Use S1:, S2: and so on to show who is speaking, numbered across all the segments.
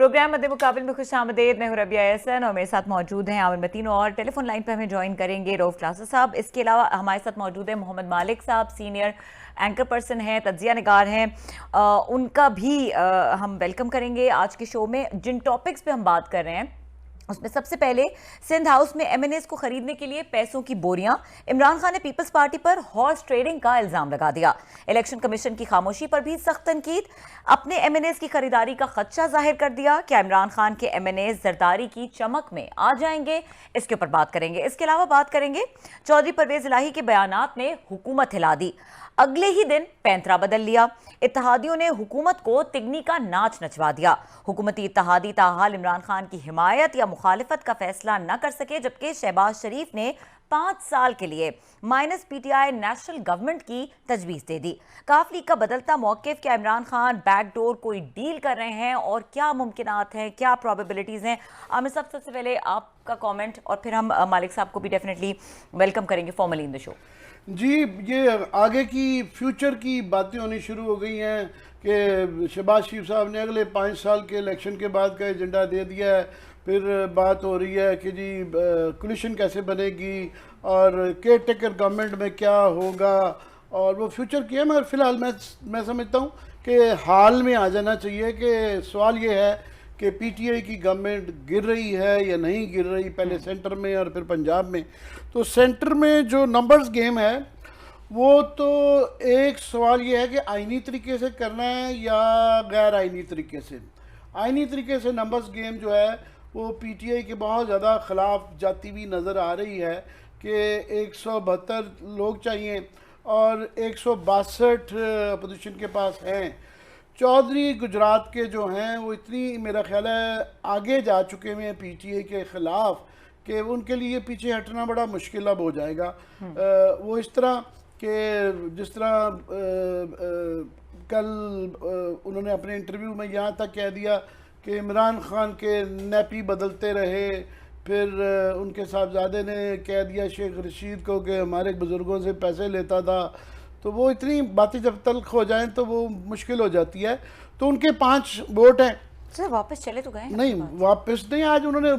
S1: Programme मद्दे मुकाबिल में खुश आमदेद। मैं हूं रबिया एहसन और मेरे साथ मौजूद हैं आमिर मतीन और टेलीफोन लाइन पर हमें ज्वाइन करेंगे रऊफ क्लासा साहब। इसके अलावा हमारे साथ मौजूद है मोहम्मद मालिक साहब, सीनियर एंकर पर्सन हैं, तज्जिया निगार हैं। उनका भी हम वेलकम करेंगे आज के शो में। जिन टॉपिक्स पे हम बात कर रहे हैं उसमें सबसे पहले सिंध हाउस में एमएनएस को खरीदने के लिए पैसों की बोरियां, इमरान खान ने पीपल्स पार्टी पर हॉर्स ट्रेडिंग का इल्जाम लगा दिया। इलेक्शन कमीशन की खामोशी पर भी सख्त तनकीद, अपने एमएनएस की खरीदारी का खदशा जाहिर कर दिया। क्या इमरान खान के एमएनएस जरदारी की चमक में आ जाएंगे, इसके ऊपर बात करेंगे। इसके अलावा बात करेंगे चौधरी परवेज इलाही के बयानात ने हुकूमत हिला दी, अगले ही दिन पैंतरा बदल लिया। इत्तेहादियों ने हुकूमत को तिगनी का नाच नचवा दिया। हुकूमती इत्तेहादी ताहाल इमरान खान की हिमायत या मुखालिफत का फैसला न कर सके, जबकि शहबाज शरीफ ने 5 साल के लिए माइनस पीटीआई नेशनल गवर्नमेंट की तजवीज़ दे दी। काफ लीग का बदलता मौक़िफ़, क्या इमरान खान बैकडोर कोई डील कर रहे हैं और क्या मुमकिनात हैं, क्या प्रोबेबिलिटीज़ हैं? आमिर साहब, सबसे पहले आपका कमेंट और फिर हम मालिक साहब को भी डेफिनेटली वेलकम करेंगे फॉर्मली इन द शो।
S2: जी, ये आगे की फ्यूचर की बातें होनी शुरू हो गई हैं कि शहबाज शरीफ साहब ने अगले 5 साल के इलेक्शन के बाद का एजेंडा दे दिया है। फिर बात हो रही है कि जी कोलिशन कैसे बनेगी और केयर टेकर गवर्नमेंट में क्या होगा, और वो फ्यूचर की है। मगर फ़िलहाल मैं समझता हूँ कि हाल में आ जाना चाहिए कि सवाल ये है कि पीटीआई की गवर्नमेंट गिर रही है या नहीं गिर रही, पहले सेंटर में और फिर पंजाब में। तो सेंटर में जो नंबर्स गेम है वो तो एक सवाल ये है कि आइनी तरीके से करना है या गैर आइनी तरीके से। आइनी तरीके से नंबर्स गेम जो है वो पीटीआई के बहुत ज़्यादा ख़िलाफ़ जाती हुई नज़र आ रही है कि 172 लोग चाहिए और 162 अपोजिशन के पास हैं। चौधरी गुजरात के जो हैं वो इतनी मेरा ख्याल है आगे जा चुके हुए हैं पीटीआई के ख़िलाफ़ कि उनके लिए पीछे हटना बड़ा मुश्किल अब हो जाएगा। वो इस तरह कि जिस तरह कल उन्होंने अपने इंटरव्यू में यहाँ तक कह दिया कि इमरान खान के नैपी बदलते रहे, फिर उनके साहबजादे ने कह दिया शेख रशीद को कि हमारे बुज़ुर्गों से पैसे लेता था। तो वो इतनी बातें जब तल्ख हो जाएं तो वो मुश्किल हो जाती है। तो उनके 5 वोट हैं।
S1: सर वापस चले तो गए
S2: नहीं, वापस नहीं। आज उन्होंने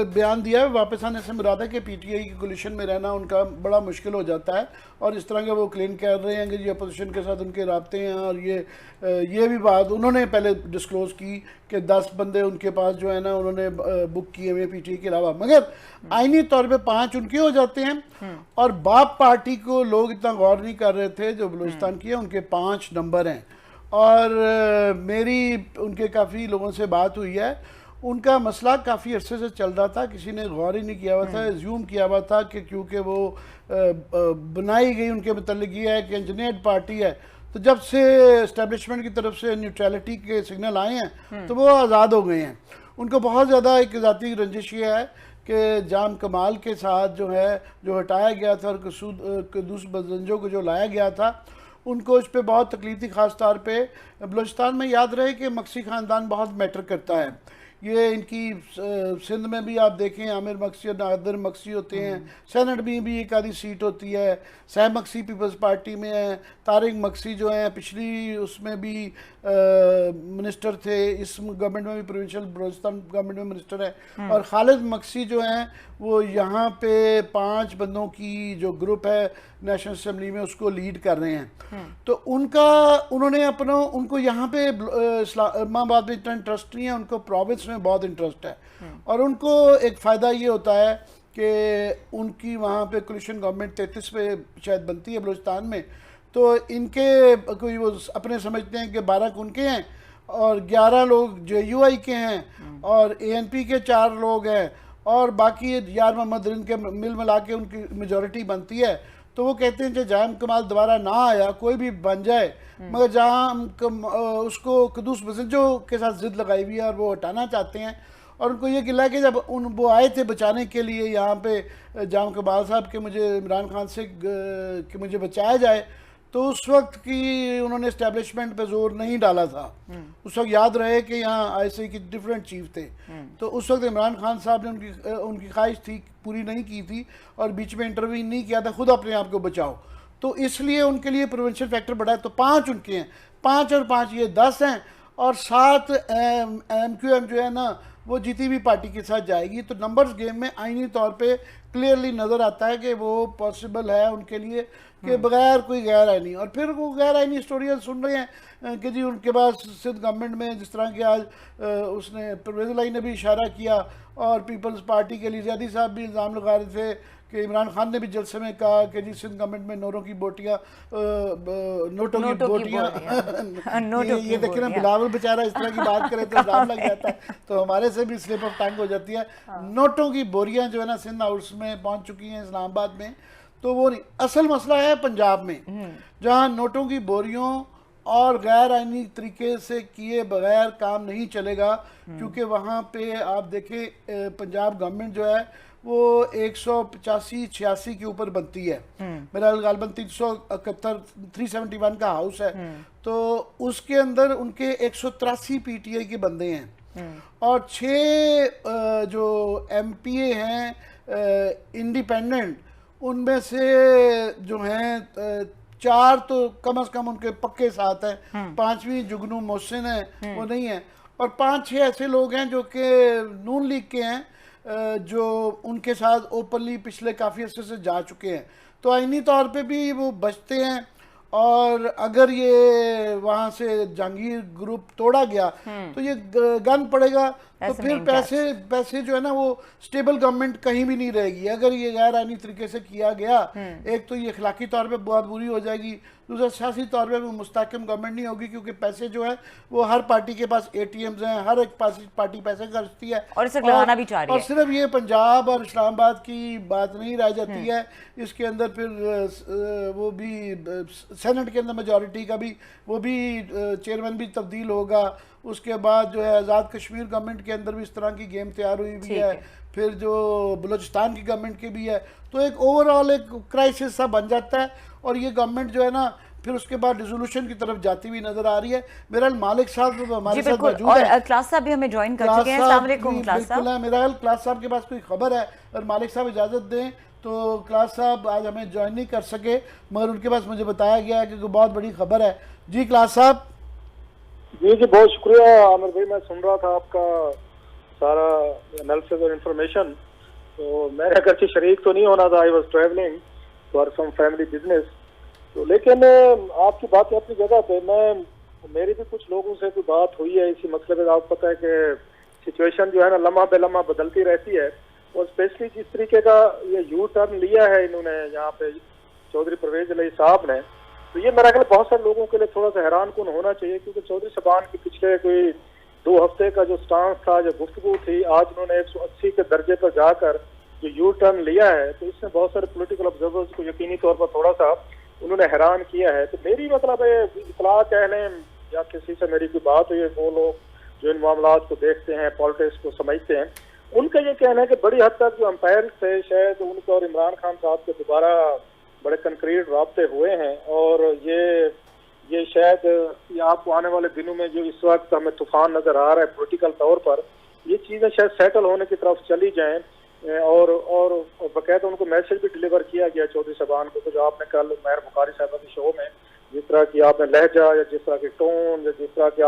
S2: बयान दिया है, वापस आने से मुराद है कि पीटीआई की कोलिशन में रहना उनका बड़ा मुश्किल हो जाता है। और इस तरह के वो क्लेम कर रहे हैं कि ये अपोजिशन के साथ उनके राब्ते हैं। और ये भी बात उन्होंने पहले डिस्क्लोज़ की कि 10 बंदे उनके पास जो है ना उन्होंने बुक किए हुए पीटीआई के अलावा। मगर आइनी तौर पे 5 उनके हो जाते हैं। और बाप पार्टी को लोग इतना गौर नहीं कर रहे थे जो बलूचिस्तान की है, उनके 5 नंबर हैं। और मेरी उनके काफ़ी लोगों से बात हुई है। उनका मसला काफ़ी अरसे से चल रहा था, किसी ने गौर ही नहीं किया हुआ था, एज्यूम किया हुआ था कि क्योंकि वो बनाई गई उनके मतलब ये है कि इंजीनियर्ड पार्टी है। तो जब से इस्टेब्लिशमेंट की तरफ से न्यूट्रलिटी के सिग्नल आए हैं तो वो आज़ाद हो गए हैं। उनको बहुत ज़्यादा एक ज़ाती रंजिश ये है कि जाम कमाल के साथ जो है जो हटाया गया था और कदूस बजंजों को जो लाया गया था उनको इस पर बहुत तकलीफ थी। ख़ास तौर पे बलूचिस्तान में याद रहे कि मक्सी ख़ानदान बहुत मैटर करता है। ये इनकी सिंध में भी आप देखें आमिर मक्सी और नादिर मक्सी होते हैं, सेनेट में भी एक आधी सीट होती है। सह मक्सी पीपल्स पार्टी में है, तारिक मक्सी जो हैं पिछली उसमें भी मिनिस्टर थे, इस गवर्नमेंट में भी प्रोविंशियल बलूचिस्तान गवर्नमेंट में मिनिस्टर है। और खालिद मक्सी जो हैं वो यहाँ पे 5 बंदों की जो ग्रुप है नेशनल असेंबली में उसको लीड कर रहे हैं। तो उन्होंने अपना उनको यहाँ पे इस्लामाबाद में इतना इंटरेस्ट नहीं है, उनको प्रोविंस में बहुत इंटरेस्ट है। और उनको एक फ़ायदा ये होता है कि उनकी वहाँ पे कोलिशन गवर्नमेंट 33 पे शायद बनती है बलूचिस्तान में। तो इनके कोई वो अपने समझते हैं कि 12 उनके हैं और 11 लोग JUI के हैं और ANP के 4 लोग हैं और बाकी यार मोहम्मद रिन के मिल मिला के उनकी मेजॉरिटी बनती है। तो वो कहते हैं कि जाम कमाल दोबारा ना आया, कोई भी बन जाए, मगर उसको कदूस बजंजों के साथ जिद लगाई हुई है और वो हटाना चाहते हैं। और उनको ये गिला कि जब वो आए थे बचाने के लिए यहाँ पे जाम कमाल साहब के मुझे इमरान खान से कि मुझे बचाया जाए, तो उस वक्त की उन्होंने इस्टेब्लिशमेंट पे जोर नहीं डाला था। उस वक्त याद रहे कि यहाँ ISI के डिफरेंट चीफ थे। तो उस वक्त इमरान खान साहब ने उनकी ख्वाहिश थी पूरी नहीं की थी और बीच में इंटरवीन नहीं किया था, खुद अपने आप को बचाओ। तो इसलिए उनके लिए प्रोविंशियल फैक्टर बढ़ा है। तो 5 उनके हैं, 5 और 5 ये 10 हैं। और साथ MQM जो है ना वो जीती हुई पार्टी के साथ जाएगी। तो नंबर्स गेम में आईनी तौर पे क्लियरली नज़र आता है कि वो पॉसिबल है उनके लिए कि बगैर कोई गैर आईनी, और फिर वो गैर आईनी स्टोरियाँ सुन रहे हैं कि जी उनके पास सिंध गवर्नमेंट में जिस तरह के आज उसने परवेज़ इलाही ने भी इशारा किया और पीपल्स पार्टी के लिए ज़ैदी साहब भी इल्ज़ाम लगा रहे थे कि इमरान खान ने भी जलसे में कहा कि जी सिंध गवर्नमेंट में नोटों की बोटियाँ ये देखिए ना, बिलावल बेचारा इस तरह की बात करे तो इल्जाम लग जाता है, तो हमारे से भी स्लिप ऑफ टंग हो जाती है। नोटों की बोरियां जो है ना सिंध हाउस में पहुंच चुकी हैं इस्लामाबाद में। तो वो नहीं, असल मसला है पंजाब में, जहां नोटों की बोरियों और गैर आईनी तरीके से किए बगैर काम नहीं चलेगा, क्योंकि वहाँ पे आप देखें पंजाब गवर्नमेंट जो है वो 185-86 के ऊपर बनती है, मेरा गालबन 371 का हाउस है, तो उसके अंदर उनके 183 PTI के बंदे हैं और 6 जो MPA हैं इंडिपेंडेंट, उनमें से जो हैं 4 तो कम से कम उनके पक्के साथ हैं, 5वीं जुगनू मोहसिन है वो नहीं है, और 5-6 ऐसे लोग हैं जो कि नून लीग के हैं जो उनके साथ ओपनली पिछले काफ़ी अर्से से जा चुके हैं। तो आईनी तौर पे भी वो बचते हैं, और अगर ये वहाँ से जहांगीर ग्रुप तोड़ा गया तो ये गन पड़ेगा, तो फिर पैसे जो है ना वो स्टेबल गवर्नमेंट कहीं भी नहीं रहेगी। अगर ये गैर आईनी तरीके से किया गया, एक तो ये अखलाकी तौर पे बहुत बुरी हो जाएगी, दूसरा सियासी तौर पे वो मुस्तहकम गवर्नमेंट नहीं होगी, क्योंकि पैसे जो है वो हर पार्टी के पास ATMs हैं, हर एक पार्टी पैसे खर्चती है
S1: और इसे लगाना भी चाह रही है।
S2: और सिर्फ ये पंजाब और इस्लामाबाद की बात नहीं रह जाती है, इसके अंदर फिर वो भी सेनेट के अंदर मेजॉरिटी का भी वो भी चेयरमैन भी तब्दील होगा। उसके बाद जो है आज़ाद कश्मीर गवर्नमेंट के अंदर भी इस तरह की गेम तैयार हुई हुई है, फिर जो बलूचिस्तान की गवर्नमेंट की भी है, तो एक ओवरऑल एक क्राइसिस सा बन जाता है, और ये गवर्नमेंट जो है ना फिर उसके बाद रिजोल्यूशन की तरफ जाती हुई नजर आ रही है। मेरा मालिक साहब हमारे साथ मौजूद है,
S1: और क्लास साहब भी हमें ज्वाइन कर चुके हैं। अस्सलाम वालेकुम क्लास साहब।
S2: मेरा क्लास साहब के पास कोई खबर है, और मालिक साहब इजाजत दें तो क्लास साहब आज हमें ज्वाइन नहीं कर सके, मगर उनके पास मुझे बताया गया है कि बहुत बड़ी खबर है। जी क्लास साहब।
S3: जी बहुत शुक्रिया आमिर भाई, मैं सुन रहा था आपका सारा एनालिसिस और इन्फॉर्मेशन। तो मैंने अगरचे शरीक तो नहीं होना था, I was travelling for some family business, तो लेकिन आपकी बात अपनी जगह पे, मेरी भी कुछ लोगों से कोई बात हुई है इसी मसले पे। आपको पता है कि सिचुएशन जो है ना लम्हा बे लम्हा बदलती रहती है, और स्पेशली जिस तरीके का ये यू टर्न लिया है इन्होंने यहाँ पे चौधरी परवेज इलाही साहब ने, तो ये मेरा ख्याल बहुत सारे लोगों के लिए थोड़ा सा हैरान कुन होना चाहिए, क्योंकि चौधरी साहबान की पिछले कोई 2 हफ्ते का जो स्टांस था, जो गुफ्तगू थी, आज उन्होंने 180 के दर्जे पर जाकर जो यू टर्न लिया है, तो इसने बहुत सारे पॉलिटिकल ऑब्जर्वर्स को यकीनी तौर पर थोड़ा सा उन्होंने हैरान किया है। तो मेरी मतलब इतला कह लें या किसी से मेरी कोई बात हुई है, वो लोग जो इन मामला को देखते हैं, पॉलिटिक्स को समझते हैं, उनका ये कहना है कि बड़ी हद तक जो अंपायर थे शायद उनके और इमरान खान साहब के दोबारा बड़े कंक्रीट राब्ते हुए हैं, और ये शायद ये आपको आने वाले दिनों में जो इस वक्त हमें तूफान नजर आ रहा है पॉलिटिकल तौर पर, ये चीजें शायद सेटल होने की तरफ चली जाएं, और बाकायदा उनको मैसेज भी डिलीवर किया गया चौधरी साहबान को। तो जो आपने कल मेहर बुखारी साहब के शो में जिस तरह की आपने लहजा या जिस तरह की टोन या जिस तरह की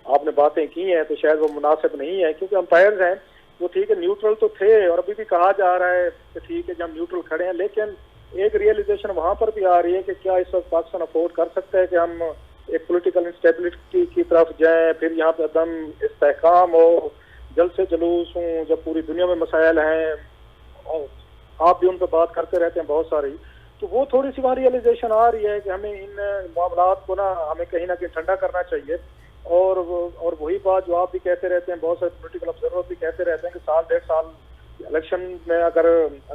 S3: आपने बातें की हैं, तो शायद वो मुनासिब नहीं है, क्योंकि अंपायर्स हैं वो ठीक है न्यूट्रल तो थे, और अभी भी कहा जा रहा है कि ठीक है जब न्यूट्रल खड़े हैं, लेकिन एक रियलाइजेशन वहां पर भी आ रही है कि क्या इस वक्त पाकिस्तान अफोर्ड कर सकता है कि हम एक पॉलिटिकल इंस्टेबिलिटी की तरफ जाएं, फिर यहाँ पे अदम इस्तेहकाम हो, जल्द से जुलूस हूँ, जब पूरी दुनिया में मसाइल हैं और आप भी उन पर बात करते रहते हैं बहुत सारी, तो वो थोड़ी सी वहाँ रियलाइजेशन आ रही है कि हमें इन मामलात को ना हमें कहीं ना कहीं ठंडा करना चाहिए। और वही बात जो आप भी कहते रहते हैं, बहुत सारे पॉलिटिकल ऑब्जर्वर भी कहते रहते हैं कि 1.5 साल इलेक्शन में अगर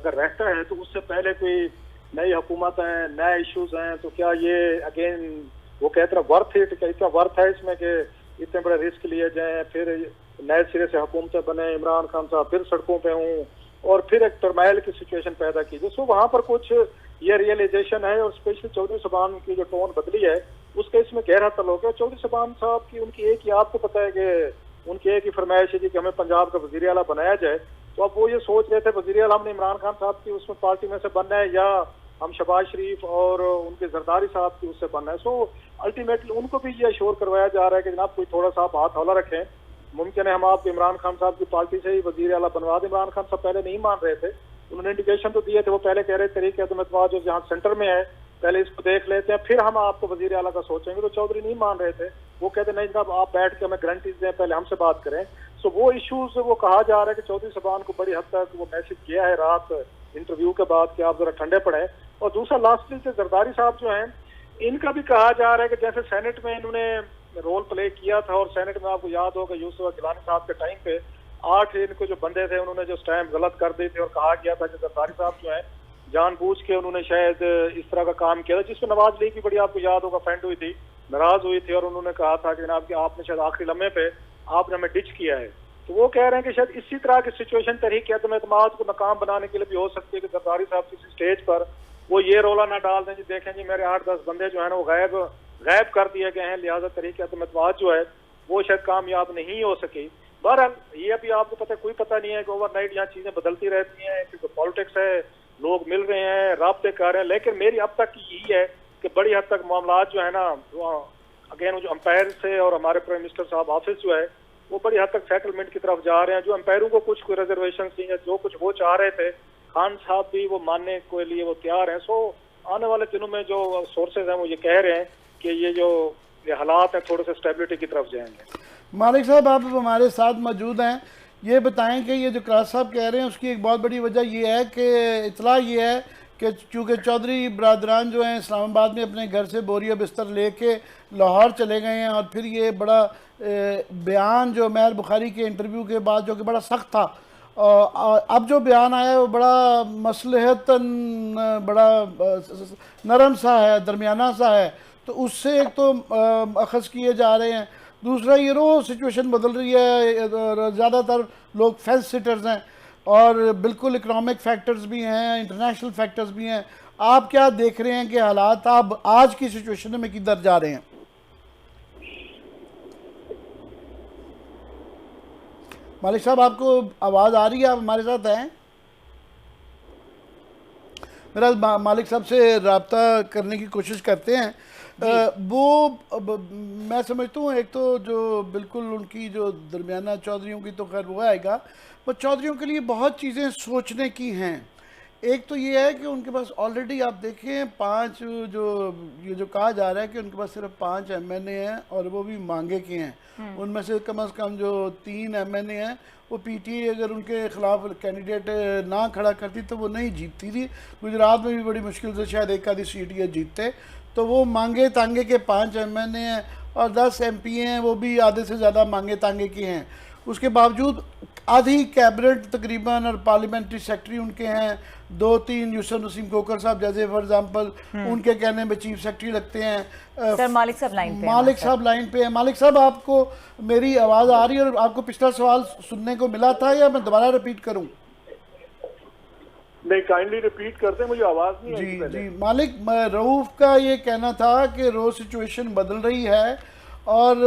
S3: रहता है तो उससे पहले कोई नई हुकूमत है, नए इश्यूज हैं, तो क्या ये अगेन वो कहते हैं वर्थ इट, क्या इतना वर्थ है इसमें कि इतने बड़े रिस्क लिए जाएं, फिर नए सिरे से हुकूमतें बने, इमरान खान साहब फिर सड़कों पे हों, और फिर एक टर्माइल की सिचुएशन पैदा की। सो वहाँ पर कुछ ये रियलाइजेशन है, और स्पेशली चौधरी साहबान की जो टोन बदली है उसका इसमें गहरा तल्लुक है। चौधरी साहबान साहब की उनकी एक ही, आपको पता है कि उनकी एक ही फरमाइश है कि हमें पंजाब का वजीर आला बनाया जाए, तो अब वो ये सोच रहे थे वजीर आला हमने इमरान खान साहब की उसमें पार्टी में से बनना है या हम शहबाज शरीफ और उनके जरदारी साहब की उससे बन रहे हैं। सो अल्टीमेटली उनको भी ये अश्योर करवाया जा रहा है कि जनाब कोई थोड़ा सा आप हाथ हौला रखें, मुमकिन है हम आपको इमरान खान साहब की पार्टी से ही वजीर आला बनवा दें। इमरान खान साहब पहले नहीं मान रहे थे, उन्होंने इंडिकेशन तो दिए थे, वो पहले कह रहे तरीके एतमाद जो जहाँ सेंटर में है पहले इसको देख लेते हैं फिर हम आपको वजीर आला का सोचेंगे। तो चौधरी नहीं मान रहे थे, वो कहते नहीं जनाब आप बैठ के हमें गारंटीज दें, पहले हमसे बात करें। सो वो इश्यूज वो कहा जा रहा है कि चौधरी साहबान को बड़ी हद तक वो मैसेज किया है रात इंटरव्यू के बाद कि आप जरा ठंडे पड़े। और दूसरा लास्टली से जरदारी साहब जो हैं इनका भी कहा जा रहा है कि जैसे सेनेट में इन्होंने रोल प्ले किया था और सेनेट में आपको याद होगा यूसुफ गिलानी साहब के टाइम पे 8 इनको जो बंदे थे उन्होंने जो स्टैम्प गलत कर दी थी और कहा गया था कि जरदारी साहब जो है जानबूझ के उन्होंने शायद इस तरह का काम किया था, जिसमें नवाज लीग की बड़ी आपको याद होगा फ्रेंड हुई थी, नाराज हुई थी और उन्होंने कहा था कि जनाब कि आपने शायद आखिरी लम्हे पे आपने हमें डिच किया है। तो वो कह रहे हैं कि शायद इसी तरह की सिचुएशन तहरीक एतमाद को नाकाम बनाने के लिए भी हो सकती है कि जरदारी साहब किसी स्टेज पर वो ये रोला ना डाल दें जी देखें जी मेरे 8-10 बंदे जो है ना वो गायब कर दिए गए हैं, लिहाजा तहरीक एतमाद जो है वो शायद कामयाब नहीं हो सकी। बहरहाल ये अभी आपको पता कोई पता नहीं है कि ओवरनाइट यहाँ चीजें बदलती रहती हैं क्योंकि पॉलिटिक्स है, लोग मिल रहे हैं, राब्ते कर रहे हैं। लेकिन मेरी अब तक की यही है कि बड़ी हद तक मामला जो है ना अगेन जो अंपायर से और हमारे प्राइम मिनिस्टर साहब ऑफिस जो है वो बड़ी हद तक सेटलमेंट की तरफ जा रहे हैं। जो अंपायरों को कुछ कोई रिजर्वेशन थी या जो कुछ वो चाह रहे थे खान साहब भी वो मानने के लिए वो तैयार हैं। सो आने वाले दिनों में जो सोर्सेज हैं वो ये कह रहे हैं कि ये जो ये हालात हैं थोड़े से स्टेबिलिटी की तरफ जाएंगे।
S2: मालिक साहब आप हमारे साथ मौजूद हैं, ये बताएं कि ये जो क्रास साहब कह रहे हैं उसकी एक बहुत बड़ी वजह ये है कि इतला ये है कि चूँकि चौधरी बरदरान जो हैं इस्लामाबाद में अपने घर से बोरिया बिस्तर लेके लाहौर चले गए हैं और फिर ये बड़ा बयान जो महर बुखारी के इंटरव्यू के बाद जो कि बड़ा सख्त था, अब जो बयान आया है वो बड़ा मसलहतन बड़ा नरम सा है, दरमियाना सा है, तो उससे एक तो अखज़ किए जा रहे हैं। दूसरा ये रोज़ सिचुएशन बदल रही है, ज़्यादातर लोग फेंस सिटर्स हैं और बिल्कुल इकनॉमिक फैक्टर्स भी हैं, इंटरनेशनल फैक्टर्स भी हैं। आप क्या देख रहे हैं कि हालात अब आज की सिचुएशन में किधर जा रहे हैं? मालिक साहब आपको आवाज़ आ रही है? आप हमारे साथ हैं? मेरा मालिक साहब से रब्ता करने की कोशिश करते हैं। वो मैं समझता हूँ एक तो जो बिल्कुल उनकी जो दरमियाना चौधरियों की तो खैर वो आएगा, पर चौधरियों के लिए बहुत चीज़ें सोचने की हैं। एक तो ये है कि उनके पास ऑलरेडी आप देखें 5 ये जो कहा जा रहा है कि उनके पास सिर्फ 5 MNA हैं और वो भी मांगे के हैं। उनमें से कम जो 3 MNA हैं वो PTI अगर उनके खिलाफ कैंडिडेट ना खड़ा करती तो वो नहीं जीतती थी। गुजरात में भी बड़ी मुश्किल से शायद एक आधी सीट ये जीतते। तो वो मांगे तांगे के 5 MNA हैं और 10 MP हैं, वो भी आधे से ज़्यादा मांगे तांगे के हैं। उसके बावजूद आधी कैबिनेट तकरीबन और पार्लियामेंट्री सेक्रेटरी उनके हैं, 2-3 यूसुफ नसीम कोकर साहब जैसे फॉर एग्जांपल उनके कहने में चीफ सेक्रेटरी लगते हैं।
S1: सर मालिक साहब लाइन पे
S2: मालिक साहब लाइन पे हैं। मालिक साहब आपको मेरी आवाज़ आ रही है और आपको पिछला सवाल सुनने को मिला था या मैं दोबारा रिपीट करूँ?
S3: नहीं काइंडली रिपीट करते, मुझे आवाज़ नहीं आई
S2: जी जी मालिक, रऊफ का ये कहना था कि रोज़ सिचुएशन बदल रही है और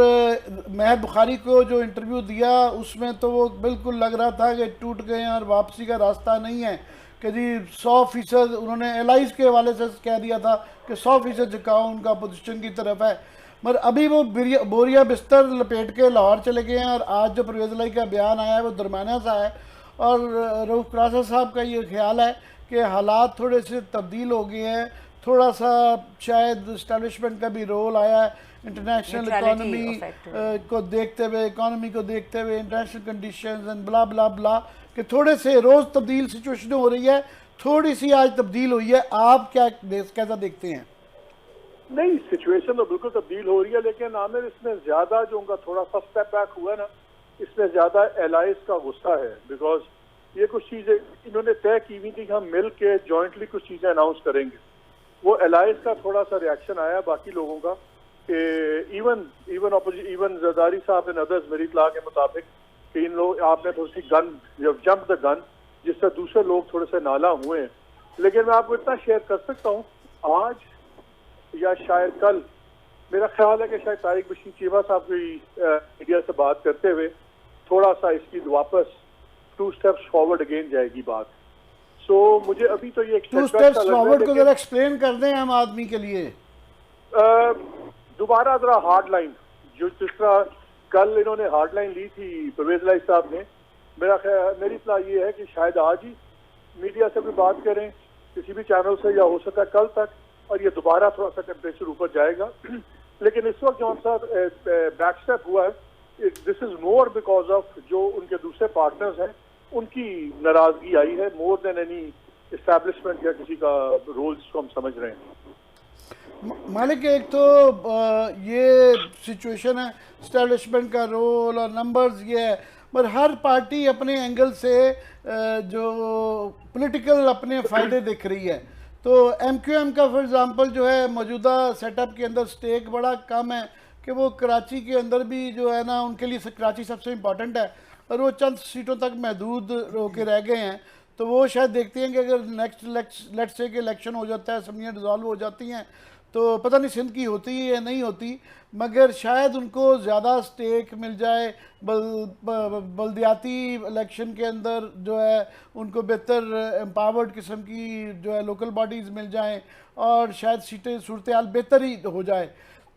S2: महर बुखारी को जो इंटरव्यू दिया उसमें तो वो बिल्कुल लग रहा था कि टूट गए हैं और वापसी का रास्ता नहीं है कि जी 100% उन्होंने एलाइज के हवाले से कह दिया था कि 100% झुकाव उनका अपोजिशन की तरफ है, मगर अभी वो बोरिया बिस्तर लपेट के लाहौर चले गए हैं। और आज जो परवेज़ इलाही का बयान आया है वो दरमियाना सा है और रऊफ क्रासा साहब का ये ख्याल है कि हालात थोड़े से तब्दील हो गए हैं, थोड़ा सा शायद इस्टेब्लिशमेंट का भी रोल आया है इंटरनेशनल इकोनॉमी को देखते हुए, इंटरनेशनल कंडीशंस एंड ब्ला ब्ला ब्ला, कि थोड़े से रोज़ तब्दील सिचुएशन हो रही है, थोड़ी सी आज तब्दील हुई है। आप कैसा देखते हैं?
S3: नहीं सिचुएशन तो बिल्कुल तब्दील हो रही है, लेकिन आमिर इसमें ज्यादा जो उनका थोड़ा सा स्टेप बैक हुआ ना, इसमें ज्यादा एलाइज का गुस्सा है। बिकॉज ये कुछ चीजें इन्होंने तय की हुई थी कि हम मिल के जॉइंटली कुछ चीजें अनाउंस करेंगे, वो एलाइज का थोड़ा सा रिएक्शन आया बाकी लोगों का कि इवन जरदारी साहब एंड अदर्स मेरी इत्तला के मुताबिक कि इन लोग आपने थोड़ी सी गन जंप द गन, जिससे दूसरे लोग थोड़े से नाला हुए हैं। लेकिन मैं आपको इतना शेयर कर सकता हूँ, आज या शायद कल मेरा ख्याल है कि शायद तारिक बशीर चीमा साहब की मीडिया से बात करते हुए थोड़ा सा इसकी वापस 2 स्टेप्स फॉरवर्ड अगेन जाएगी बात। सो मुझे अभी तो ये
S2: टू स्टेप्स फॉरवर्ड को जरा एक्सप्लेन कर दें आम आदमी के लिए।
S3: दोबारा जरा हार्ड लाइन, जो जिस तरह कल इन्होंने हार्ड लाइन ली थी परवेज लाई साहब ने, मेरी इत्तला ये है कि शायद आज ही मीडिया से भी बात करें, किसी भी चैनल से, या हो सकता है कल तक, और ये दोबारा थोड़ा सा टेम्परेचर ऊपर जाएगा। लेकिन इस वक्त जौन सा बैक स्टेप हुआ है, this is more because of जो उनके दूसरे पार्टनर्स हैं उनकी नाराजगी आई है, मोर देन एनी एस्टैब्लिशमेंट या किसी का रोल जिसको हम समझ रहे हैं।
S2: मालिक, एक तो ये सिचुएशन है, एस्टैब्लिशमेंट का रोल और नंबर्स ये है, पर हर पार्टी अपने एंगल से जो पॉलिटिकल अपने फ़ायदे दिख रही है। तो MQM का फॉर एग्ज़ाम्पल जो है मौजूदा सेटअप के अंदर स्टेक बड़ा कम है कि वो कराची के अंदर भी जो है ना, उनके लिए कराची सबसे इम्पॉर्टेंट है और वो चंद सीटों तक महदूद होके रह गए हैं। तो वो शायद देखते हैं कि अगर नेक्स्ट लेट्स से कि इलेक्शन हो जाता है, असम्बलियाँ डिज़ोल्व हो जाती हैं, तो पता नहीं सिंध की होती है या नहीं होती, मगर शायद उनको ज़्यादा स्टेक मिल जाए बल्दियाती इलेक्शन के अंदर, जो है उनको बेहतर एम्पावर्ड किस्म की जो है लोकल बॉडीज़ मिल जाएं और शायद सीटें सूरत हाल बेहतर ही हो जाए।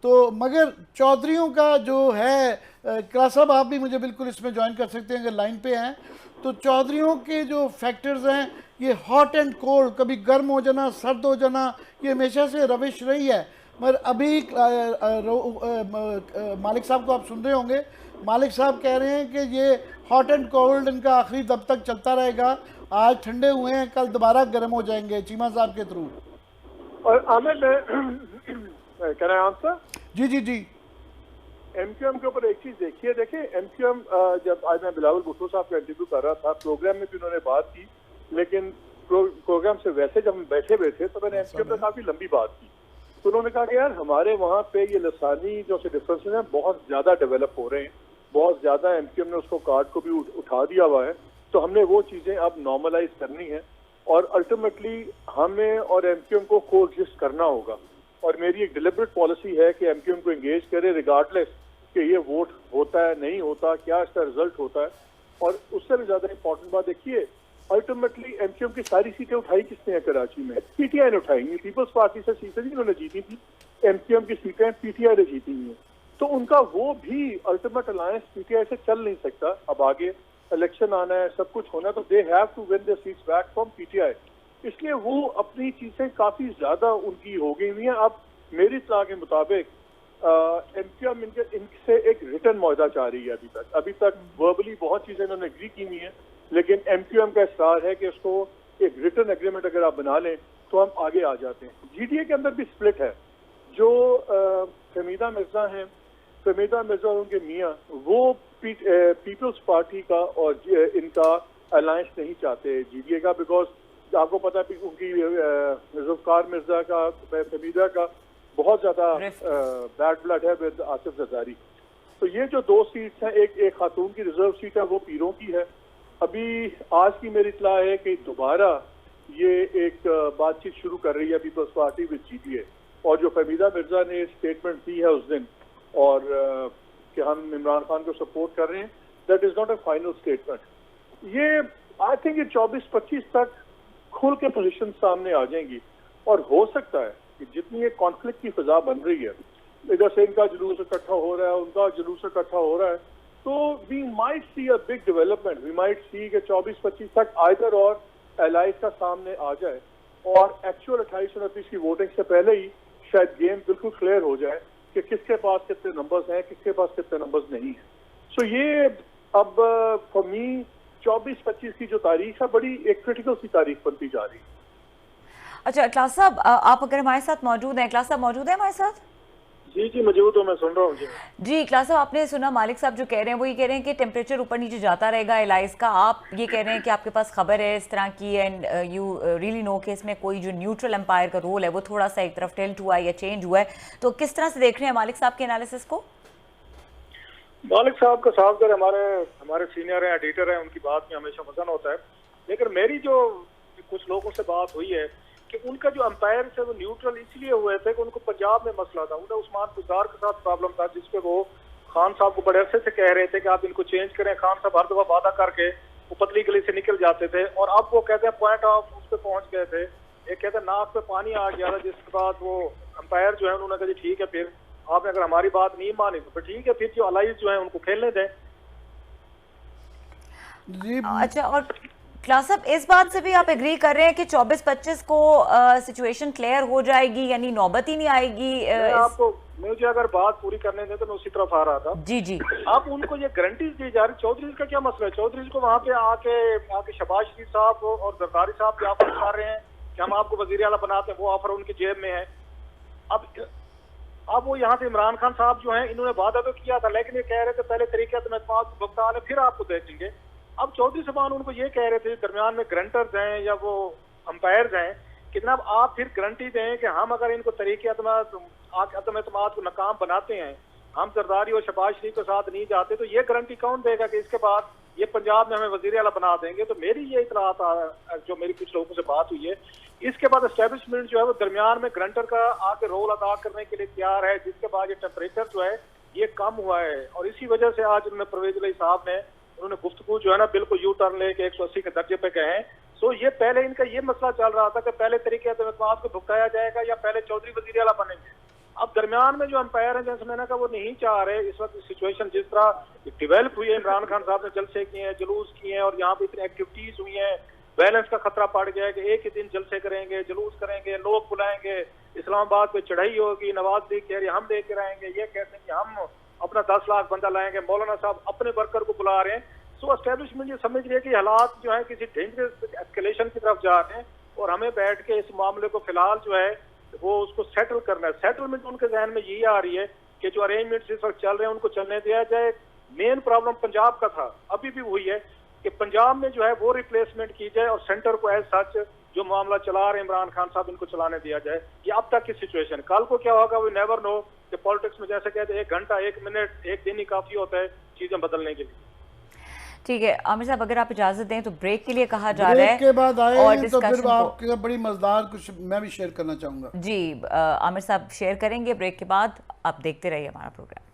S2: तो मगर चौधरीयों का जो है, क्लास साहब आप भी मुझे बिल्कुल इसमें ज्वाइन कर सकते हैं अगर लाइन पे हैं, तो चौधरीयों के जो फैक्टर्स हैं, ये हॉट एंड कोल्ड, कभी गर्म हो जाना, सर्द हो जाना, ये हमेशा से रविश रही है। मगर अभी मालिक साहब को आप सुन रहे होंगे, मालिक साहब कह रहे हैं कि ये हॉट एंड कोल्ड इनका आखिरी दब तक चलता रहेगा, आज ठंडे हुए हैं, कल दोबारा गर्म हो जाएंगे चीमा साहब के थ्रू।
S3: और आमिर, कैन आई आंसर?
S2: जी जी जी।
S3: MQM के ऊपर एक चीज देखिए, देखिए MQM, जब आज मैं बिलावल भुट्टो साहब का इंटरव्यू कर रहा था, प्रोग्राम में भी उन्होंने बात की, लेकिन प्रोग्राम से वैसे जब हम बैठे हुए थे तो मैंने MQM में काफी लंबी बात की। तो उन्होंने कहा कि यार हमारे वहाँ पे ये लसानी जो से डिफरेंसेस हैं बहुत ज्यादा डेवलप हो रहे हैं, बहुत ज्यादा MQM ने उसको कार्ड को भी उठा दिया हुआ है, तो हमने वो चीजें अब नॉर्मलाइज करनी है और अल्टीमेटली हमें और MQM को कोएग्जिस्ट करना होगा। और मेरी एक डिलिबरेट पॉलिसी है कि MQM को एंगेज करे रिगार्डलेस कि ये वोट होता है नहीं होता, क्या इसका रिजल्ट होता है। और उससे भी ज्यादा इंपॉर्टेंट बात देखिए, अल्टीमेटली MQM की सारी सीटें उठाई किसने है कराची में? PTI ने उठाई। पीपल्स पार्टी से सीटें जिन्होंने जीती थी, MQM की सीटें PTI ने जीती हुई हैं, तो उनका वो भी अल्टीमेट अलायंस PTI से चल नहीं सकता। अब आगे इलेक्शन आना है, सब कुछ होना है, तो they have to win their seats back from PTI। इसलिए वो अपनी चीजें काफी ज्यादा उनकी हो गई हुई हैं। अब मेरी इत्तला के मुताबिक MQM इनसे एक रिटर्न मुआहदा चाह रही है। अभी तक वर्बली बहुत चीजें इन्होंने एग्री की हुई हैं, लेकिन MQM का इसरार है कि उसको एक रिटर्न एग्रीमेंट अगर आप बना लें तो हम आगे आ जाते हैं। GDA के अंदर भी स्प्लिट है। जो फहमीदा मिर्जा हैं, फहमीदा मिर्जा और उनके मियाँ, वो पीपल्स पार्टी का और इनका अलायंस नहीं चाहते GDA का, बिकॉज आपको पता है उनकी जुल्फकार मिर्जा का, फहमीदा का बहुत ज्यादा बैड ब्लड है विद आसिफ जरदारी। तो ये जो दो सीट्स हैं, एक खातून की रिजर्व सीट है, वो पीरों की है। अभी आज की मेरी इत्तला है कि दोबारा ये एक बातचीत शुरू कर रही है पीपल्स पार्टी विद GDA, और जो फहमीदा मिर्जा ने स्टेटमेंट दी है उस दिन, और कि हम इमरान खान को सपोर्ट कर रहे हैं, that is not a final statement. ये आई थिंक ये 24-25 तक खुल के पोजीशन सामने आ जाएंगी, और हो सकता है कि जितनी एक कॉन्फ्लिक्ट की फिजा बन रही है, इधर से इनका जुलूस इकट्ठा हो रहा है, उनका जुलूस इकट्ठा हो रहा है, तो we might see a big development. We might see कि 24-25 तक आइदर और एलाइज का सामने आ जाए, और एक्चुअल 28-29 की वोटिंग से पहले ही शायद गेम बिल्कुल क्लियर हो जाए कि किसके पास कितने नंबर्स हैं, किसके पास कितने नंबर्स नहीं है। सो ये अब फॉर मी 24-25 की जो तारीख है, बड़ी एक क्रिटिकल सी तारीख बनती जा रही है।
S1: अच्छा क्लास साहब, आप अगर हमारे साथ मौजूद हैं, क्लास साहब मौजूद है हमारे साथ?
S3: जी मौजूद हूँ, मैं सुन रहा हूँ।
S1: जी क्लास साहब, आपने सुना मालिक साहब जो कह रहे हैं, वो ये कह रहे हैं कि टेम्परेचर ऊपर नीचे जाता रहेगा एलाइज का। आप ये कह रहे हैं कि आपके पास खबर है इस तरह की, एंड यू रियली नो कि इसमें कोई जो न्यूट्रल एम्पायर का रोल है वो थोड़ा सा एक तरफ टिल्ट हुआ है या चेंज हुआ है। तो किस तरह से देख रहे हैं मालिक साहब के एनालिसिस को?
S3: मालिक साहब का साफ कर हमारे सीनियर हैं, एडिटर हैं, उनकी बात में हमेशा वजन होता है, लेकिन मेरी जो कुछ लोगों से बात हुई है कि उनका जो अंपायर है वो न्यूट्रल इसलिए हुए थे कि उनको पंजाब में मसला था, उन्हें उस्मान बुज़दार के साथ प्रॉब्लम था, जिसपे वो खान साहब को बड़े अरसे से कह रहे थे कि आप इनको चेंज करें। खान साहब हर दफा वादा करके वो पतली गली से निकल जाते थे, और अब वो कहते हैं पॉइंट ऑफ पे पहुंच गए थे। एक कहते नाक पे पानी आ गया था, जिसके बाद वो अंपायर जो है उन्होंने कहा जी ठीक है, फिर आपने अगर हमारी बात नहीं मानी तो फिर ठीक है, फिर जो अलाइज जो है उनको खेलने दें।
S2: जी
S1: अच्छा, और क्लास साहब इस बात से भी आप एग्री कर रहे हैं कि 24-25 को सिचुएशन क्लियर हो जाएगी, यानी नौबत ही नहीं आएगी?
S3: आपको मुझे अगर बात पूरी करने दें तो मैं उसी तरफ आ रहा था।
S1: जी जी।
S3: अब उनको ये गारंटीज दी जा रही। चौधरी का क्या मसला है? चौधरी को वहाँ पे आके शहबाज शरीफ साहब और जरदारी साहब भी ऑफर कर रहे हैं कि हम आपको वजीर आला बनाते हैं, वो ऑफर उनकी जेब में है। अब वो यहाँ से इमरान खान साहब जो हैं, इन्होंने वादा तो किया था, लेकिन ये कह रहे थे पहले तरीके से भुगतान है, फिर आपको देखेंगे। अब चौधरी साहब उनको ये कह रहे थे दरमियान में ग्रंटर्स हैं या वो अंपायर्स हैं कि जनाब आप फिर गारंटी दें कि हम अगर इनको तरीके एतमाद को नाकाम बनाते हैं, हम जरदारी और शहबाज शरीफ के साथ नहीं जाते, तो ये गारंटी कौन देगा कि इसके बाद ये पंजाब में हमें वजीर आला बना देंगे? तो मेरी ये इतलात जो मेरी कुछ लोगों से बात हुई है, इसके बाद एस्टेब्लिशमेंट जो है वो दरमियान में ग्रंटर का आके रोल अदा करने के लिए तैयार है, जिसके बाद ये टेम्परेचर जो है ये कम हुआ है। और इसी वजह से आज उन्होंने परवेज अली साहब ने उन्होंने गुफ्तगू जो है ना बिल्कुल यू टर्न लेके 180 के दर्जे पे गए हैं। सो ये पहले इनका ये मसला चल रहा था कि पहले तरीके एतमाद को भुगताया जाएगा या पहले चौधरी वजीर आला बनेंगे। अब दरमियान में जो अंपायर हैं, जैसे मैंने कहा, वो नहीं चाह रहे इस वक्त सिचुएशन जिस तरह डिवेल्प हुई है। इमरान खान साहब ने जलसे किए हैं, जुलूस किए हैं, और यहाँ पे इतनी एक्टिविटीज हुई हैं, बैलेंस का खतरा पड़ गया है कि एक ही दिन जलसे करेंगे, जुलूस करेंगे, लोग बुलाएंगे, इस्लामाबाद पे चढ़ाई होगी, नवाज लीग कह रही हम लेकर आएंगे, ये कहते हैं कि हम अपना 10 लाख बंदा लाएंगे, मौलाना साहब अपने वर्कर को बुला रहे हैं। सो एस्टेब्लिशमेंट ये समझ रही है कि हालात जो है किसी डेंजरस एस्केलेशन की तरफ जा रहे हैं, और हमें बैठ के इस मामले को फिलहाल जो है वो उसको सेटल करना है। सेटलमेंट उनके जहन में यही आ रही है कि जो अरेंजमेंट्स इस वक्त चल रहे हैं उनको चलने दिया जाए। मेन प्रॉब्लम पंजाब का था, अभी भी वही है कि पंजाब में जो है वो रिप्लेसमेंट की जाए, और सेंटर को एज सच जो मामला चला रहे इमरान खान साहब इनको चलाने दिया जाए। ये अब तक की सिचुएशन, कल को क्या होगा वी नेवर नो। कि पॉलिटिक्स में जैसे कहते हैं 1 घंटा 1 मिनट 1 दिन ही काफी होता है चीजें बदलने के लिए।
S1: ठीक है आमिर साहब, अगर आप इजाजत दें तो ब्रेक के लिए कहा जा रहा है,
S2: ब्रेक के बाद आए
S1: और
S2: तो फिर आपके बड़ी मजेदार कुछ मैं भी शेयर करना चाहूंगा।
S1: जी आमिर साहब शेयर करेंगे ब्रेक के बाद। आप देखते रहिए हमारा प्रोग्राम।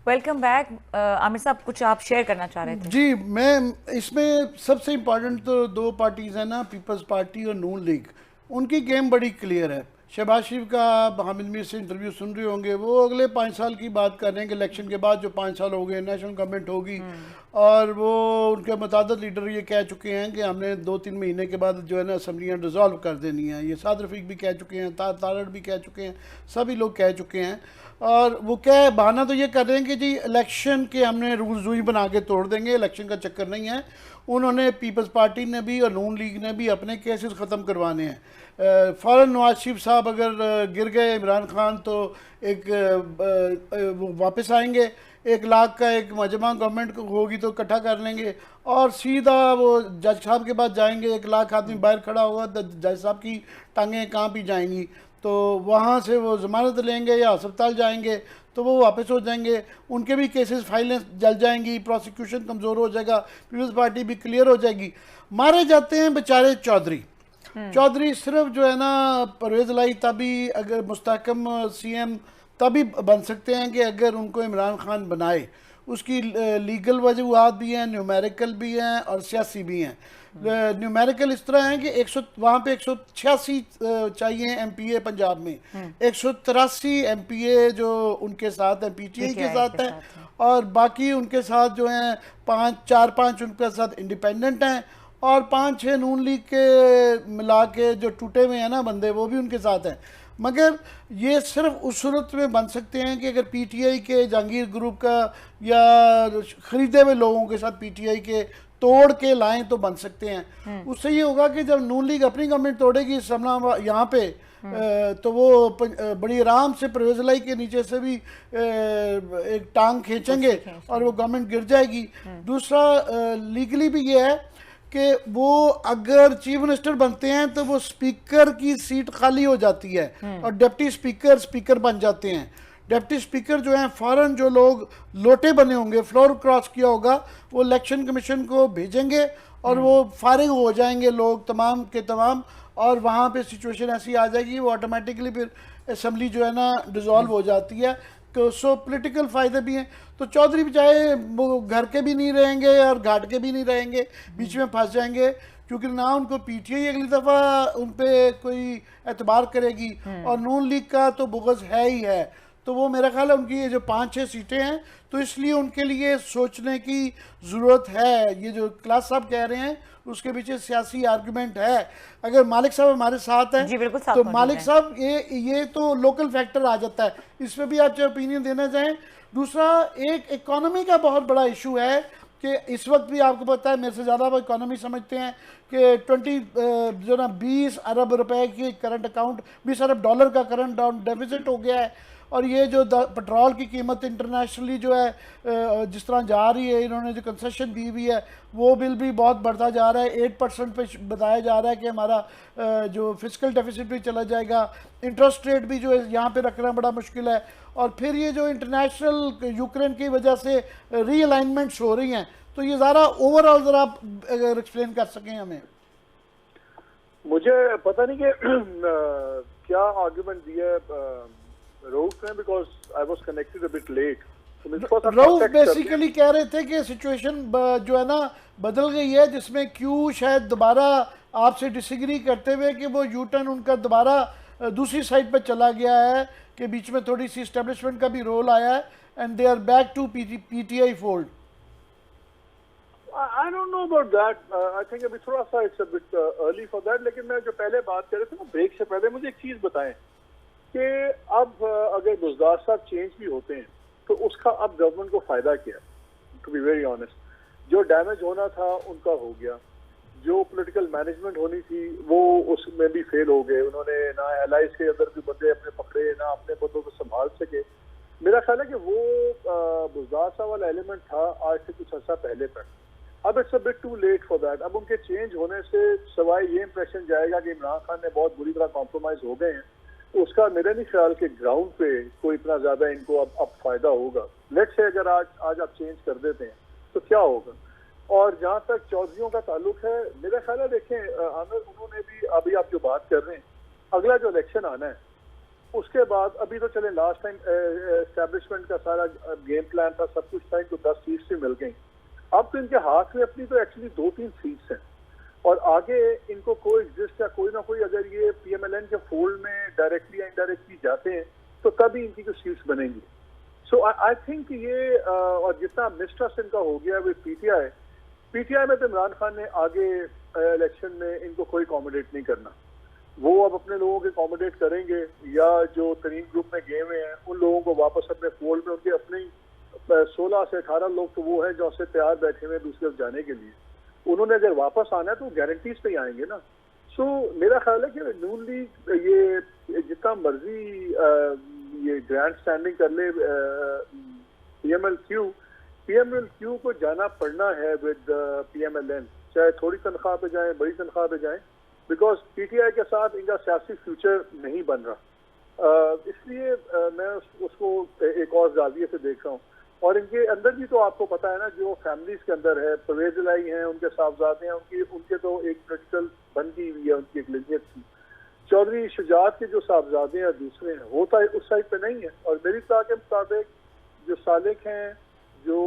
S1: Welcome back. आमिर साहब कुछ आप शेयर करना चाह रहे थे?
S2: जी, मैं इसमें सबसे इम्पोर्टेंट तो 2 पार्टीज हैं ना, पीपल्स पार्टी और नून लीग। उनकी गेम बड़ी क्लियर है। शहबाज शरीफ का आप हामिद मीर से इंटरव्यू सुन रहे होंगे, वो अगले 5 साल की बात कर रहे हैं कि इलेक्शन के बाद जो 5 साल हो गए नेशनल गवर्नमेंट होगी, और वो उनके मुताबिक लीडर ये कह चुके हैं कि हमने 2-3 महीने के बाद जो है ना असम्बलियाँ डिज़ोल्व कर देनी है। ये साद रफीक भी कह चुके हैं, तारड़ भी कह चुके हैं, सभी लोग कह चुके हैं। और वो क्या बहाना तो ये कर रहे हैं कि जी इलेक्शन के हमने रूल्स ही बना के तोड़ देंगे, इलेक्शन का चक्कर नहीं है। उन्होंने पीपल्स पार्टी ने भी और नून लीग ने भी अपने केसेस ख़त्म करवाने हैं। फ़ौरन नवाज शरीफ साहब अगर गिर गए इमरान खान तो वो वापस आएंगे, 1 लाख का एक मजमा गवर्नमेंट होगी तो इकट्ठा कर लेंगे, और सीधा वो जज साहब के पास जाएंगे। 1 लाख आदमी बाहर खड़ा होगा तो जज साहब की टांगें कहाँ भी जाएंगी, तो वहाँ से वो ज़मानत लेंगे या अस्पताल जाएंगे तो वो वापस हो जाएंगे। उनके भी केसेस फाइलें जल जाएंगी, प्रोसिक्यूशन कमज़ोर हो जाएगा, पीपल्स पार्टी भी क्लियर हो जाएगी। मारे जाते हैं बेचारे चौधरी सिर्फ जो है ना परवेज़ लाई तभी अगर मुस्तहकम सीएम तभी बन सकते हैं कि अगर उनको इमरान खान बनाए। उसकी लीगल वजूहात भी हैं, न्यूमेरिकल भी हैं और सियासी भी हैं। न्यूमेरिकल इस तरह है कि वहाँ पे 186 चाहिए एमपीए पंजाब में, 183 एमपीए जो उनके साथ है पीटीआई के साथ है, और बाकी उनके साथ जो हैं 4-5 उनके साथ इंडिपेंडेंट हैं, और 5-6 नून लीग के मिला के जो टूटे हुए हैं ना बंदे वो भी उनके साथ हैं। मगर ये सिर्फ उस सूरत में बन सकते हैं कि अगर पीटीआई के जहांगीर ग्रुप का या ख़रीदे हुए लोगों के साथ पीटीआई के तोड़ के लाएं तो बन सकते हैं। उससे ये होगा कि जब नून लीग अपनी गवर्नमेंट तोड़ेगी समना यहाँ पे तो वो बड़ी आराम से परवेज़ लाई के नीचे से भी एक टांग खींचेंगे और वो गवर्नमेंट गिर जाएगी। दूसरा लीगली भी ये है कि वो अगर चीफ मिनिस्टर बनते हैं तो वो स्पीकर की सीट खाली हो जाती है और डिप्टी स्पीकर बन जाते हैं। डिप्टी स्पीकर जो हैं फ़ौरन जो लोग लोटे बने होंगे, फ्लोर क्रॉस किया होगा, वो इलेक्शन कमीशन को भेजेंगे और वो फारिग हो जाएंगे लोग तमाम के तमाम, और वहाँ पे सिचुएशन ऐसी आ जाएगी वो ऑटोमेटिकली फिर असम्बली जो है ना डिज़ोल्व हो जाती है। तो सो पॉलिटिकल फ़ायदे भी हैं। तो चौधरी बजाय वो घर के भी नहीं रहेंगे और घाट के भी नहीं रहेंगे, बीच में फंस जाएंगे, क्योंकि ना उनको पीटीआई अगली दफ़ा उन पर कोई एतबार करेगी और नून लीग का तो बुग़्ज़ है ही है। तो वो मेरा ख्याल है उनकी ये जो 5-6 सीटें हैं, तो इसलिए उनके लिए सोचने की ज़रूरत है। ये जो क्लास साहब कह रहे हैं उसके पीछे सियासी आर्गुमेंट है। अगर मालिक साहब हमारे साथ हैं
S1: जी बिल्कुल साथ
S2: तो
S1: मौजूद
S2: मालिक
S1: हैं।
S2: साहब ये तो लोकल फैक्टर आ जाता है, इस पर भी आप जो ओपिनियन देना चाहें। दूसरा, एक इकोनॉमी का बहुत बड़ा इशू है कि इस वक्त भी आपको पता है, मेरे से ज़्यादा वो इकोनॉमी समझते हैं कि 20 अरब रुपए की करंट अकाउंट, 20 अरब डॉलर का करंट डेफिसिट हो गया है। और ये जो पेट्रोल की कीमत इंटरनेशनली जो है जिस तरह जा रही है, इन्होंने जो कंसेशन दी हुई है वो बिल भी बहुत बढ़ता जा रहा है। 8% पे बताया जा रहा है कि हमारा जो फिजिकल डेफिसिट भी चला जाएगा। इंटरेस्ट रेट भी जो है यहाँ पे रखना बड़ा मुश्किल है। और फिर ये जो इंटरनेशनल यूक्रेन की वजह से रीअलाइनमेंट्स हो रही हैं, तो ये ज़रा ओवरऑल ज़रा आप अगर एक्सप्लेन कर सकें हमें।
S3: मुझे पता नहीं कि क्या आर्गुमेंट दिया रऊफ ने, because I was connected a bit late.
S2: Rauf basically कह रहे थे कि सिचुएशन जो है ना बदल गई है, जिसमें क्यू शायद दोबारा आपसे डिसएग्री करते हुए कि वो यू टर्न उनका दोबारा दूसरी साइड पर चला गया है, कि बीच में थोड़ी सी एस्टेब्लिशमेंट का भी रोल आया है and they are back to PTI fold.
S3: I don't know about that. I think अभी थोड़ा सा it's a bit early for that. लेकिन मैं जो पहले बात कर रहे थे ना ब्रेक से पहले, मुझे एक चीज बताएं कि अब अगर बुज़दार साहब चेंज भी होते हैं तो उसका अब गवर्नमेंट को फायदा क्या है? टू बी वेरी ऑनेस्ट, जो डैमेज होना था उनका हो गया, जो पॉलिटिकल मैनेजमेंट होनी थी वो उसमें भी फेल हो गए। उन्होंने ना एलाइज के अंदर भी बंदे अपने पकड़े, ना अपने बंदों को संभाल सके। मेरा ख्याल है कि वो बुज़दार साहब वाला एलिमेंट था आज से कुछ अर्सा पहले तक। अब it's a bit too late for that. अब उनके चेंज होने से सवाई ये इंप्रेशन जाएगा कि इमरान खान ने बहुत बुरी तरह कॉम्प्रोमाइज हो गए हैं, तो उसका मेरा नहीं ख्याल कि ग्राउंड पे कोई इतना ज्यादा इनको अब फायदा होगा। लेट्स से अगर आज आप चेंज कर देते हैं तो क्या होगा। और जहां तक चौधरियों का ताल्लुक है, मेरा ख्याल है देखें आमिर, उन्होंने भी अभी आप जो बात कर रहे हैं, अगला जो इलेक्शन आना है उसके बाद, अभी तो चले लास्ट टाइम एस्टैब्लिशमेंट का सारा गेम प्लान था, सब कुछ था, इनको 10 सीट से मिल गई। अब तो इनके हाथ में अपनी तो एक्चुअली 2-3 सीट्स हैं, और आगे इनको कोई एग्जिस्ट या कोई ना कोई अगर ये पीएमएलएन के फोल्ड में डायरेक्टली या इनडायरेक्टली जाते हैं तो तभी इनकी कुछ सीट्स बनेंगी। सो आई थिंक ये और जितना मिसट्रस्ट इनका हो गया विद पीटीआई में तो इमरान खान ने आगे इलेक्शन में इनको कोई अकोमोडेट नहीं करना। वो अब अपने लोगों के अकोमोडेट करेंगे, या जो तरीन ग्रुप में गए हुए हैं उन लोगों को वापस अपने फोल्ड में, उनके अपने 16 से 18 लोग तो वो हैं जो उससे तैयार बैठे हुए दूसरी तरफ जाने के लिए। उन्होंने अगर वापस आना है तो गारंटीज पे ही आएंगे ना। सो मेरा ख्याल है कि नून लीग ये जितना मर्जी ये ग्रैंड स्टैंडिंग कर ले, पीएमएलक्यू को जाना पड़ना है विद पीएमएलएन, चाहे थोड़ी तनख्वाह पे जाए, बड़ी तनख्वाह पे जाए, बिकॉज पीटीआई के साथ इनका सियासी फ्यूचर नहीं बन रहा। इसलिए मैं उसको एक और जाविये से देख रहा हूँ। और इनके अंदर भी तो आपको पता है ना, जो फैमिलीज के अंदर है, परवेज इलाही हैं, उनके साहबजादे हैं, उनके तो एक पोलिटिकल बन की हुई है, उनकी एक लिनियत थी। चौधरी शुजात के जो साहबजादे हैं दूसरे हैं, वो तो उस साइड पे नहीं है। और मेरी सलाह के मुताबिक जो सालिक हैं, जो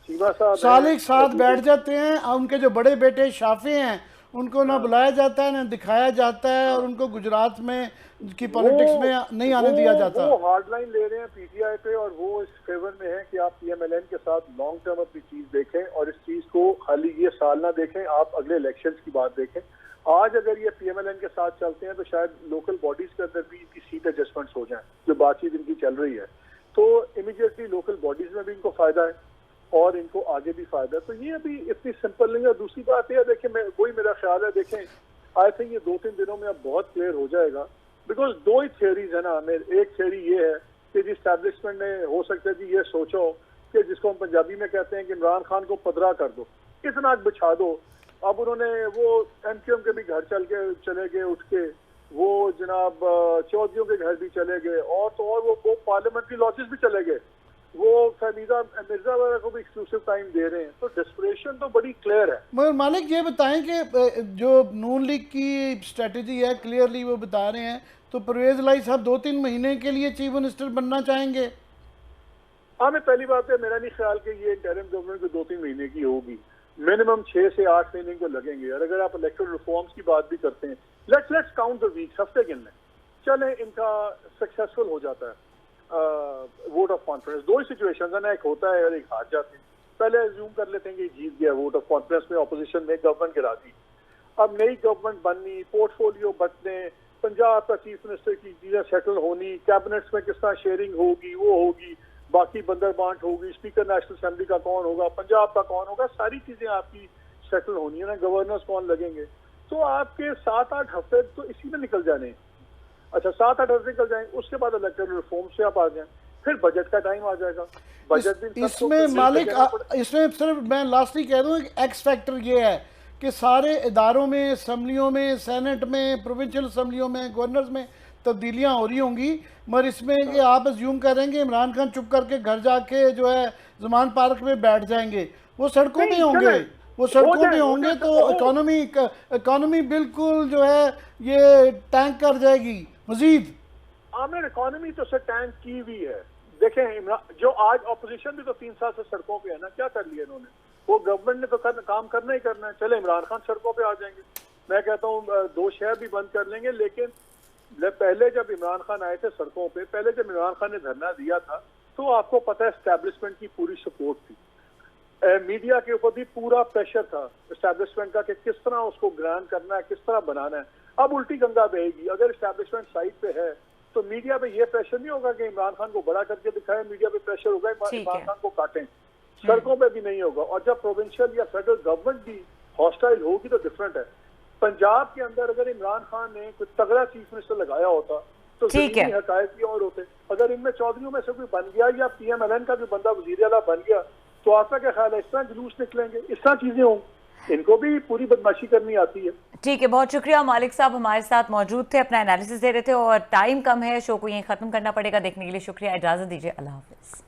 S3: चीमा
S2: सालिक साथ बैठ जाते हैं, उनके जो बड़े बेटे शाफी हैं उनको ना बुलाया जाता है ना दिखाया जाता है, और उनको गुजरात में की पॉलिटिक्स में नहीं आने दिया जाता।
S3: वो हार्ड लाइन ले रहे हैं पीटीआई पे, और वो इस फेवर में है कि आप पीएमएलएन के साथ लॉन्ग टर्म अपनी चीज देखें, और इस चीज को खाली ये साल ना देखें, आप अगले इलेक्शंस की बात देखें। आज अगर ये पीएमएलएन के साथ चलते हैं तो शायद लोकल बॉडीज के अंदर भी इनकी सीट एडजस्टमेंट्स हो जाएं, जो बातचीत इनकी चल रही है, तो इमीडिएटली लोकल बॉडीज में भी इनको फायदा है और इनको आगे भी फायदा है। तो ये अभी इतनी सिंपल नहीं है। दूसरी बात यह देखें, वही मेरा ख्याल है, देखें आई थिंक ये 2-3 दिनों में अब बहुत क्लियर हो जाएगा, बिकॉज 2 ही थियोरीज है ना। एक थियोरी ये है कि जी एस्टैब्लिशमेंट ने हो सकता है जी ये सोचो कि जिसको हम पंजाबी में कहते हैं कि इमरान खान को पदरा कर दो, इतना बिछा दो। अब उन्होंने वो एमक्यूएम के भी घर चले गए उठ के, वो जनाब चौधरियों के घर भी चले गए, और तो और वो पार्लियामेंट्री लॉजेस भी चले गए, वो फहमीदा मिर्जा वगैरह को भी एक्सक्लूसिव टाइम दे रहे हैं। तो डेस्परेशन तो बड़ी क्लियर है।
S2: मगर मालिक ये बताएं कि जो नून लीग की स्ट्रेटजी है, क्लियरली वो बता रहे हैं, तो परवेज लाई साहब 2-3 महीने के लिए चीफ मिनिस्टर बनना चाहेंगे?
S3: हाँ, मैं पहली बात है, मेरा नहीं ख्याल कि ये इंटरिम गवर्नमेंट को 2-3 महीने की होगी, मिनिमम 6 से 8 महीने को लगेंगे। और अगर आप इलेक्टोरल रिफॉर्म्स की बात भी करते हैं, लेट्स काउंट द वीक्स, हफ्ते गिन लें, चले इनका सक्सेसफुल हो जाता है वोट ऑफ कॉन्फिडेंस। दो ही सिचुएशन है ना, एक होता है और एक हार जाते हैं। पहले अज्यूम कर लेते हैं कि जीत गया वोट ऑफ कॉन्फिडेंस में, ऑपोजिशन में गवर्नमेंट गिरा दी, अब नई गवर्नमेंट बननी, पोर्टफोलियो बटने, पंजाब का चीफ मिनिस्टर की चीजें सेटल होनी, कैबिनेट्स में किस तरह शेयरिंग होगी, वो होगी, बाकी बंदर बांट होगी, स्पीकर नेशनल असेंबली का कौन होगा, पंजाब का कौन होगा, सारी चीजें आपकी सेटल होनी है ना, गवर्नर्स कौन लगेंगे। तो आपके 7-8 हफ्ते तो इसी में निकल जाने। अच्छा, 7-8 हफ्ते निकल जाएंगे, उसके बाद इलेक्टोरल रिफॉर्म से आप आ जाएं, फिर बजट का टाइम आ जाएगा। बजट भी
S2: इसमें मालिक, इसमें सिर्फ मैं लास्टली कह दूं, एक्स फैक्टर ये है कि सारे इदारों में, असम्बलियों में, सेनेट में, प्रोविंशियल असम्बलियों में, गवर्नर्स में तब्दीलियां हो रही होंगी, मगर इसमें कि आप अज्यूम करेंगे इमरान खान चुप करके घर जाके जो है जमान पार्क में बैठ जाएंगे, वो सड़कों पे होंगे, वो सड़कों पे होंगे, तो इकोनॉमी बिल्कुल जो है ये टैंक कर जाएगी मजीद।
S3: आमिर, इकोनॉमी तो सर टैंक की हुई है। देखें, जो आज ऑपोजिशन भी तो 3 साल से सड़कों पे है ना, क्या कर लिया इन्होंने? वो गवर्नमेंट ने तो काम करना ही करना है। चले इमरान खान सड़कों पे आ जाएंगे, मैं कहता हूँ 2 शहर भी बंद कर लेंगे, लेकिन पहले जब इमरान खान आए थे सड़कों पे, पहले जब इमरान खान ने धरना दिया था, तो आपको पता है एस्टैब्लिशमेंट की पूरी सपोर्ट थी, मीडिया के ऊपर भी पूरा प्रेशर था एस्टैब्लिशमेंट का कि किस तरह उसको ग्रांड करना है, किस तरह बनाना है। अब उल्टी गंगा बहेगी। अगर एस्टैब्लिशमेंट साइड पे है तो मीडिया पे ये प्रेशर नहीं होगा कि इमरान खान को बड़ा करके दिखाए, मीडिया पे प्रेशर होगा इमरान खान को काटें, सड़कों पे भी नहीं होगा। और जब प्रोविंशियल या फेडरल गवर्नमेंट भी हॉस्टाइल होगी तो डिफरेंट है। पंजाब के अंदर अगर इमरान खान ने कुछ तगड़ा चीफ मिनिस्टर लगाया होता तो जमीनी हकायत और होते। अगर इनमें चौधरियों में से कोई बन गया या PMLN का भी बंदा वजीर आला बन गया, तो आपका क्या ख्याल है, इस तरह जुलूस निकलेंगे, इस तरह चीजें होंगी? इनको भी पूरी बदमाशी करनी आती है।
S1: ठीक है, बहुत शुक्रिया मालिक साहब, हमारे साथ मौजूद थे, अपना एनालिसिस दे रहे थे, और टाइम कम है, शो को यहीं खत्म करना पड़ेगा। देखने के लिए शुक्रिया, इजाजत दीजिए, अल्लाह हाफिज।